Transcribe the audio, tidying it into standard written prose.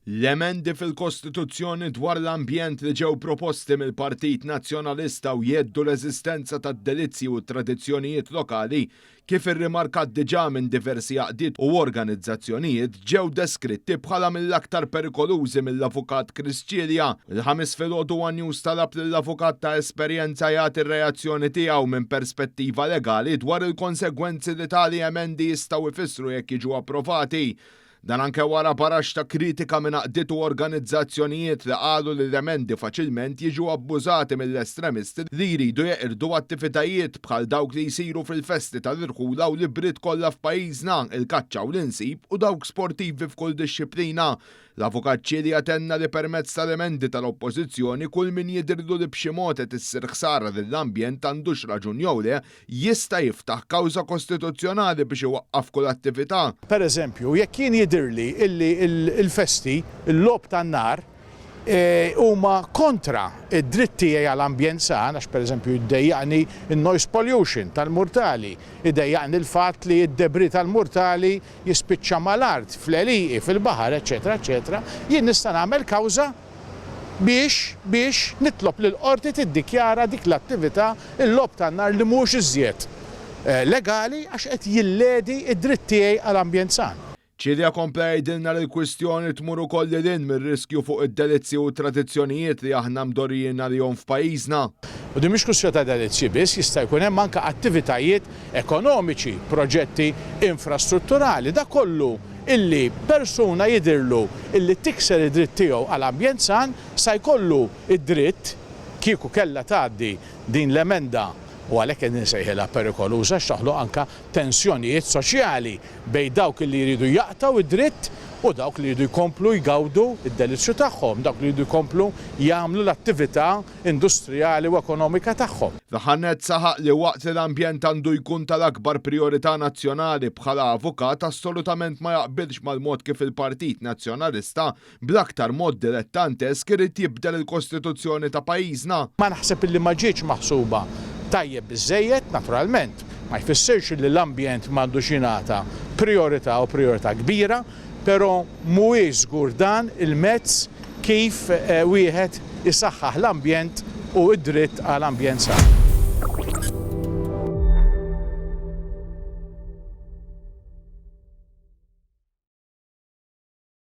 L-emendi fil-Kostituzzjoni dwar l-ambjent li ġew proposti mill-Partit Nazzjonalista u jeddu l-eżistenza tad-delizzi u tradizzjonijiet lokali kif irrimarkat diġà minn diversi għaqdiet u organizzazzjonijiet ġew deskritti bħala mill-aktar perikolużi mill-avukat Krisċilja. Il-ħamis filgħodu News talab lill-avukat ta' esperjenza jagħti r-reazzjoni tiegħu minn perspettiva legali dwar il-konsegwenzi li tali emendi jistgħu jfissru jekk jiġu approvati. Dan anke wara barax ta' kritika minn għaqdiet u organizzazzjonijiet li qalu li l-emendi faċilment jiġu abbużati mill-estremisti li jridu jeqirdu attivitajiet bħal dawk li jsiru fil-festi tal-irħula u l-ibriet kollha f'pajjiżna, il-kaċċa u l-insib u dawk sportivi f'kull dixxiplina. L-avukat Ċilja tenna li permezz tal-emendi tal-oppożizzjoni kull min jidhirlu li b'xi mod qed issir ħsara lill-ambjent għandux raġun jew le jista' jiftaħ kawża kostituzzjonali biex iwaqqaf kull attività. Pereżempju, jekk jien jidhirli illi il-festi, il-lob tan-nar huma kontra id-dritt tiegħi għall-ambjent san, għax pereżempju jiddejjaqni il-noise pollution tal-murtali, jiddejjaqni il-fatt li d-debri tal-murtali jispiċċa mal-art fl-eliqi, fil-baħar, eċetera, eċetera, jien nista' nagħmel kawża biex nitlob lil qorti tiddikjara dik l-attività il-lob tan-nar li mhux iżjed legali għax qed jilledi id-dritt tiegħi għall-ambjent san. Ċilja kompla jgħidilna li l-kwistjoni tmur ukoll lil mir-riskju fuq id-delizzi u tradizzjonijiet li aħna mdorrijin għalihom f'pajjiżna. U din mhix kwistjoni ta' delizzi biss, jista' jkun hemm anke attivitajiet ekonomiċi, proġetti infrastrutturali, da kollu illi persuna jidhirlu illi tikser id-dritt tiegħu għall-ambjent san sa jkollu id-dritt kieku kellha tgħaddi din l-emenda u għalhekk qed insejħilha perikoluża x'taħloq anke tensjonijiet soċjali bejn dawk li jridu jaqtaw id-dritt u dawk li jridu jkomplu jgawdu id-delizzju tagħhom, dawk li jridu jkomplu jagħmlu l-attività industrijali u ekonomika tagħhom. Ħannet saħaq li waqt li l-ambjent għandu jkun tal-akbar priorità nazzjonali bħala avukat assolutament ma jaqbilx mal-mod kif il-Partit Nazzjonalista bl-aktar mod dilettantesk irid jibdel il-Kostituzzjoni ta' pajjiżna. Ma naħseb illi ma ġietx maħsuba tajjeb biżżejjed, naturalment, ma jfissirx li l-ambjent m'għandux jingħata priorità u priorità kbira, però mhuwiex żgur dan il-mezz kif wieħed isaħħaħ l-ambjent u d-dritt għall-ambjent san.